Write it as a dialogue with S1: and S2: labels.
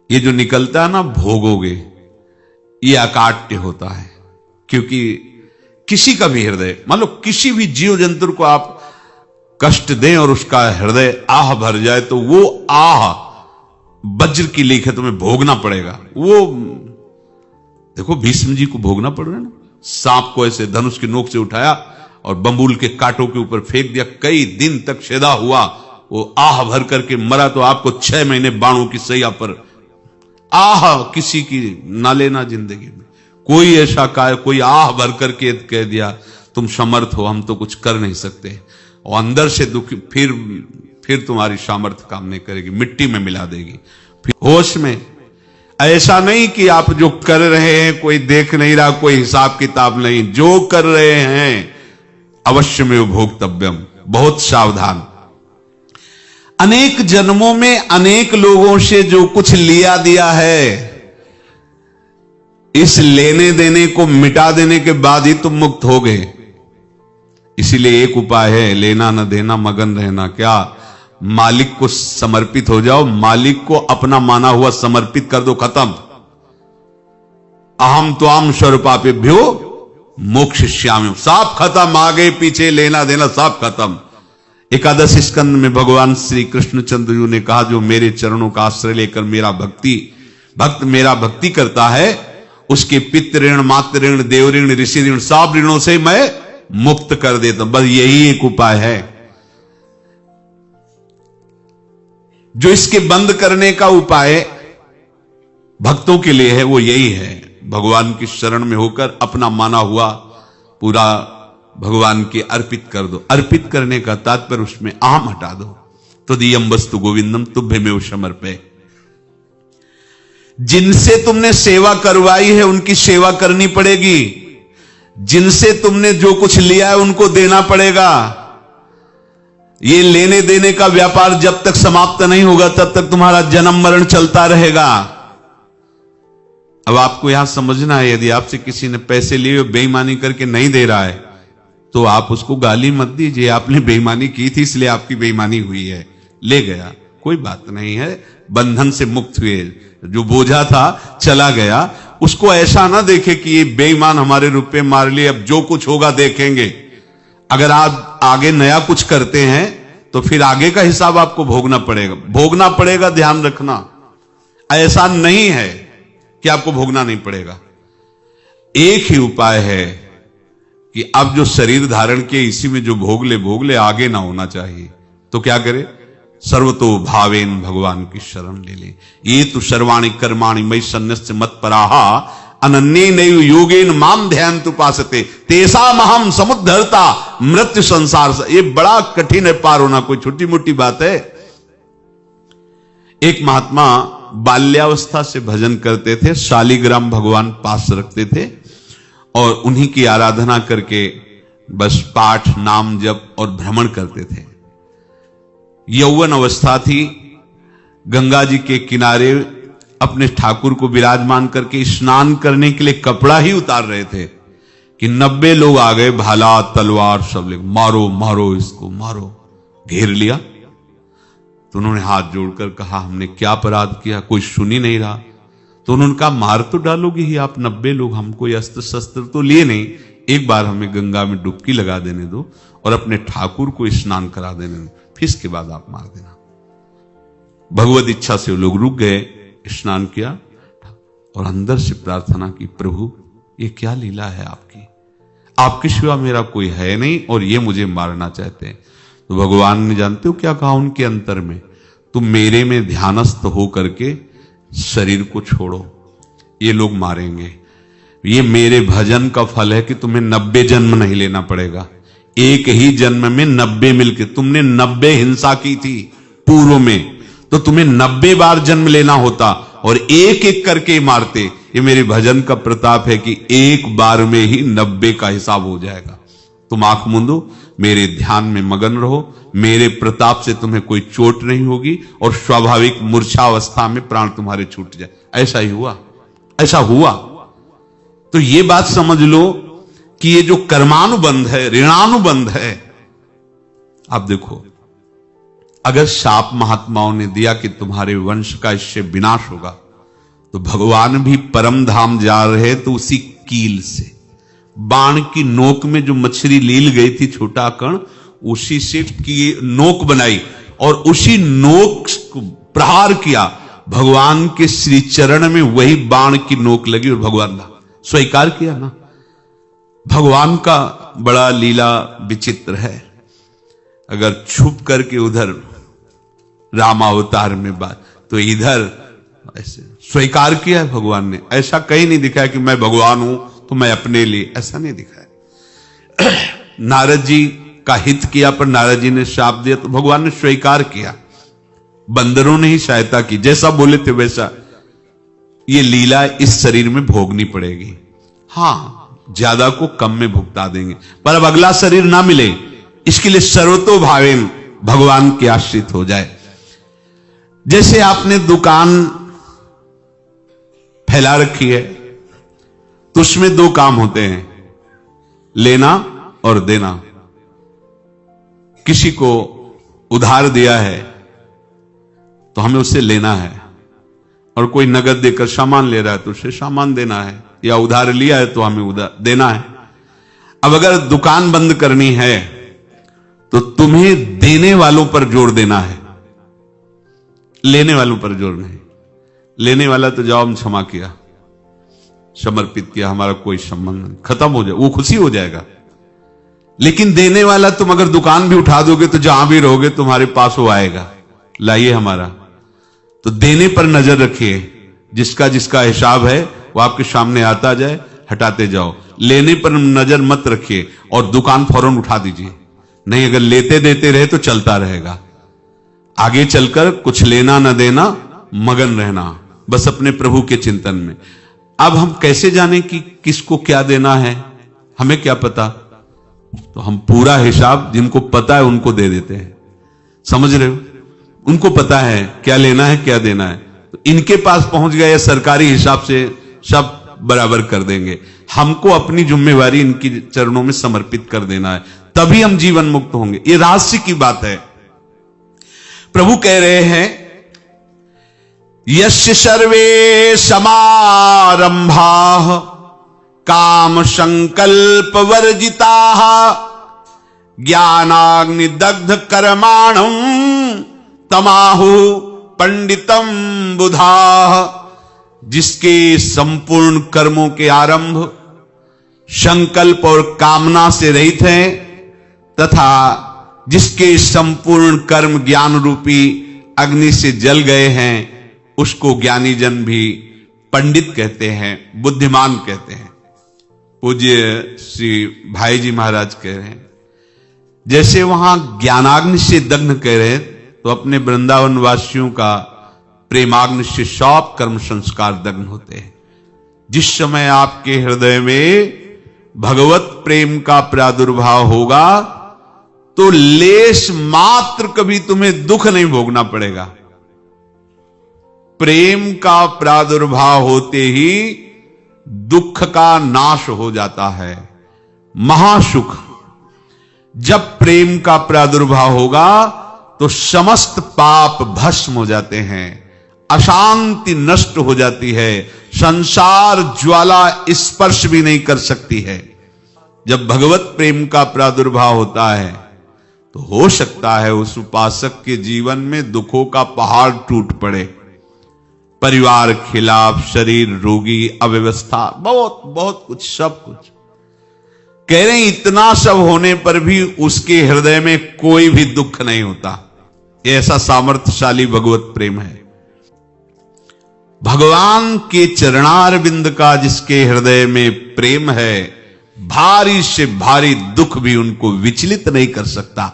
S1: ये जो निकलता है ना भोगोगे, ये अकाट्य होता है। क्योंकि किसी का भी हृदय, मान लो किसी भी जीव जंतु को आप कष्ट दें और उसका हृदय आह भर जाए, तो वो आह वज्र की लीक है, तुम्हें भोगना पड़ेगा। वो देखो भीष्म जी को भोगना पड़ रहा है ना, सांप को ऐसे धनुष की नोक से उठाया और बंबूल के कांटों के ऊपर फेंक दिया, कई दिन तक शेदा हुआ, वो आह भर करके मरा। तो आपको 6 महीने बाणों की सैया पर आह किसी की ना लेना जिंदगी में। कोई ऐसा कोई आह भर करके कह दिया तुम समर्थ हो, हम तो कुछ कर नहीं सकते, और अंदर से दुखी, फिर तुम्हारी सामर्थ्य काम नहीं करेगी, मिट्टी में मिला देगी। फिर होश में, ऐसा नहीं कि आप जो कर रहे हैं कोई देख नहीं रहा, कोई हिसाब किताब नहीं, जो कर रहे हैं अवश्य में भोक्तव्यम, बहुत सावधान। अनेक जन्मों में अनेक लोगों से जो कुछ लिया दिया है, इस लेने देने को मिटा देने के बाद ही तुम मुक्त हो गए। इसीलिए एक उपाय है, लेना न देना मगन रहना। क्या? मालिक को समर्पित हो जाओ, मालिक को अपना माना हुआ समर्पित कर दो, खत्म। अहम त्वाम स्वरूपापेभ्यो मोक्षयिष्यामि, सब खत्म, आगे पीछे लेना देना सब खत्म। एकादश स्कंद में भगवान श्री कृष्णचंद्र जी ने कहा, जो मेरे चरणों का आश्रय लेकर भक्त मेरा भक्ति करता है, उसके पितृ ऋण, मातृ ऋण, देव ऋण, ऋषि ऋण, सब ऋणों से मैं मुक्त कर देता हूं। बस यही एक उपाय है जो इसके बंद करने का उपाय भक्तों के लिए है, वो यही है, भगवान की शरण में होकर अपना माना हुआ पूरा भगवान के अर्पित कर दो। अर्पित करने का तात्पर्य उसमें अहम हटा दो। तो दियम वस्तु गोविंदम तुभ्यमेव समर्पये। जिनसे तुमने सेवा करवाई है उनकी सेवा करनी पड़ेगी, जिनसे तुमने जो कुछ लिया है उनको देना पड़ेगा। ये लेने देने का व्यापार जब तक समाप्त नहीं होगा तब तक तुम्हारा जन्म मरण चलता रहेगा। अब आपको यहां समझना है, यदि आपसे किसी ने पैसे लिए बेईमानी करके नहीं दे रहा है तो आप उसको गाली मत दीजिए, आपने बेईमानी की थी इसलिए आपकी बेईमानी हुई है, ले गया, कोई बात नहीं है, बंधन से मुक्त हुए, जो बोझा था चला गया। उसको ऐसा ना देखे कि ये बेईमान हमारे रुपए मार लिए, अब जो कुछ होगा देखेंगे। अगर आप आगे नया कुछ करते हैं तो फिर आगे का हिसाब आपको भोगना पड़ेगा, ध्यान रखना। ऐसा नहीं है कि आपको भोगना नहीं पड़ेगा। एक ही उपाय है कि अब जो शरीर धारण किए इसी में जो भोग ले, आगे ना होना चाहिए। तो क्या करे? सर्वतो भावेन भगवान की शरण ले ले। ये तो सर्वाणि कर्माणि मयि सन्न्यस्य मत्पराहा अनन्येनैव योगेन माम ध्यायन्तु उपासते तेषामहं समुद्धर्ता मृत्यु संसार से। ये बड़ा कठिन है पार होना, कोई छोटी मोटी बात है। एक महात्मा बाल्यावस्था से भजन करते थे, शालिग्राम भगवान पास रखते थे और उन्हीं की आराधना करके बस पाठ, नाम, जप और भ्रमण करते थे। यौवन अवस्था थी, गंगा जी के किनारे अपने ठाकुर को विराजमान करके स्नान करने के लिए कपड़ा ही उतार रहे थे कि 90 लोग आ गए, भाला तलवार सब ले, मारो मारो इसको मारो, घेर लिया। तो उन्होंने हाथ जोड़कर कहा, हमने क्या अपराध किया? कोई सुन ही नहीं रहा। तो उन्होंने कहा, मार तो डालोगे ही आप, 90 लोग, हम कोई अस्त्र शस्त्र तो लिए नहीं, एक बार हमें गंगा में डुबकी लगा देने दो और अपने ठाकुर को स्नान करा देने दो, फिर इसके बाद आप मार देना। भगवत इच्छा से वो लोग रुक गए, स्नान किया और अंदर से प्रार्थना की, प्रभु ये क्या लीला है आपके सिवा मेरा कोई है नहीं और ये मुझे मारना चाहते हैं। तो भगवान ने, जानते हो क्या कहा उनके अंतर में? तुम मेरे में ध्यानस्थ हो करके शरीर को छोड़ो, ये लोग मारेंगे। ये मेरे भजन का फल है कि तुम्हें 90 जन्म नहीं लेना पड़ेगा, एक ही जन्म में 90 मिलके। तुमने 90 हिंसा की थी पूर्व में, तो तुम्हें 90 बार जन्म लेना होता और एक एक करके मारते। ये मेरे भजन का प्रताप है कि एक बार में ही 90 का हिसाब हो जाएगा। तुम आंख मूंदो, मेरे ध्यान में मगन रहो, मेरे प्रताप से तुम्हें कोई चोट नहीं होगी और स्वाभाविक मूर्छावस्था में प्राण तुम्हारे छूट जाए। ऐसा ही हुआ, ऐसा हुआ। तो ये बात समझ लो कि ये जो कर्मानुबंध है, ऋणानुबंध है। आप देखो, अगर शाप महात्माओं ने दिया कि तुम्हारे वंश का इससे विनाश होगा, तो भगवान भी परम धाम जा रहे तो उसी कील से, बाण की नोक में जो मछली लील गई थी छोटा कण, उसी से की नोक बनाई और उसी नोक को प्रहार किया। भगवान के श्री चरण में वही बाण की नोक लगी और भगवान ने स्वीकार किया ना। भगवान का बड़ा लीला विचित्र है। अगर छुप करके उधर रामावतार में बात, तो इधर ऐसे स्वीकार किया है भगवान ने। ऐसा कहीं नहीं दिखाया कि मैं भगवान हूं तो मैं अपने लिए, ऐसा नहीं दिखाया। नारद जी का हित किया पर नारद जी ने शाप दिया तो भगवान ने स्वीकार किया। बंदरों ने ही सहायता की, जैसा बोले थे वैसा। ये लीला इस शरीर में भोगनी पड़ेगी। हां, ज्यादा को कम में भुगता देंगे, पर अब अगला शरीर ना मिले, इसके लिए सर्वतो भावेन भगवान के आश्रित हो जाए। जैसे आपने दुकान फैला रखी है तो उसमें दो काम होते हैं, लेना और देना। किसी को उधार दिया है तो हमें उससे लेना है, और कोई नगद देकर सामान ले रहा है तो उसे सामान देना है, या उधार लिया है तो हमें उधार देना है। अब अगर दुकान बंद करनी है तो तुम्हें देने वालों पर जोर देना है, लेने वालों पर जोर नहीं। लेने वाला तो जाओ हम क्षमा किया, समर्पित किया, हमारा कोई संबंध नहीं, खत्म हो जाए, वो खुशी हो जाएगा। लेकिन देने वाला तुम अगर दुकान भी उठा दोगे तो जहां भी रहोगे तुम्हारे पास वो आएगा, लाइए हमारा। तो देने पर नजर रखिए, जिसका जिसका हिसाब है वो आपके सामने आता जाए, हटाते जाओ। लेने पर नजर मत रखिए और दुकान फौरन उठा दीजिए, नहीं अगर लेते देते रहे तो चलता रहेगा। आगे चलकर कुछ लेना न देना, मगन रहना बस अपने प्रभु के चिंतन में। अब हम कैसे जाने कि किसको क्या देना है, हमें क्या पता? तो हम पूरा हिसाब जिनको पता है उनको दे देते हैं, समझ रहे हो? उनको पता है क्या लेना है क्या देना है, तो इनके पास पहुंच गए, सरकारी हिसाब से सब बराबर कर देंगे। हमको अपनी जिम्मेवारी इनकी चरणों में समर्पित कर देना है, तभी हम जीवन मुक्त होंगे। ये रहस्य की बात है। प्रभु कह रहे हैं, यस्य सर्वे समारंभाः काम संकल्प वर्जिताः ज्ञानाग्नि दग्ध कर्माणं तमाहु पंडितम बुधाः। जिसके संपूर्ण कर्मों के आरंभ संकल्प और कामना से रहित हैं, तथा जिसके संपूर्ण कर्म ज्ञान रूपी अग्नि से जल गए हैं, उसको ज्ञानी जन भी पंडित कहते हैं, बुद्धिमान कहते हैं। पूज्य श्री भाई जी महाराज कह रहे हैं, जैसे वहां ज्ञानाग्नि से दग्ध कह रहे हैं, तो अपने वृंदावन वासियों का प्रेमाग्नि से सब कर्म संस्कार दग्ध होते हैं। जिस समय आपके हृदय में भगवत प्रेम का प्रादुर्भाव होगा तो लेश मात्र कभी तुम्हें दुख नहीं भोगना पड़ेगा। प्रेम का प्रादुर्भाव होते ही दुख का नाश हो जाता है, महासुख। जब प्रेम का प्रादुर्भाव होगा तो समस्त पाप भस्म हो जाते हैं, अशांति नष्ट हो जाती है, संसार ज्वाला स्पर्श भी नहीं कर सकती है। जब भगवत प्रेम का प्रादुर्भाव होता है तो हो सकता है उस उपासक के जीवन में दुखों का पहाड़ टूट पड़े, परिवार खिलाफ, शरीर रोगी, अव्यवस्था, बहुत बहुत कुछ, सब कुछ। कह रहे हैं इतना सब होने पर भी उसके हृदय में कोई भी दुख नहीं होता। ऐसा सामर्थ्यशाली भगवत प्रेम है। भगवान के चरणारविंद का जिसके हृदय में प्रेम है, भारी से भारी दुख भी उनको विचलित नहीं कर सकता।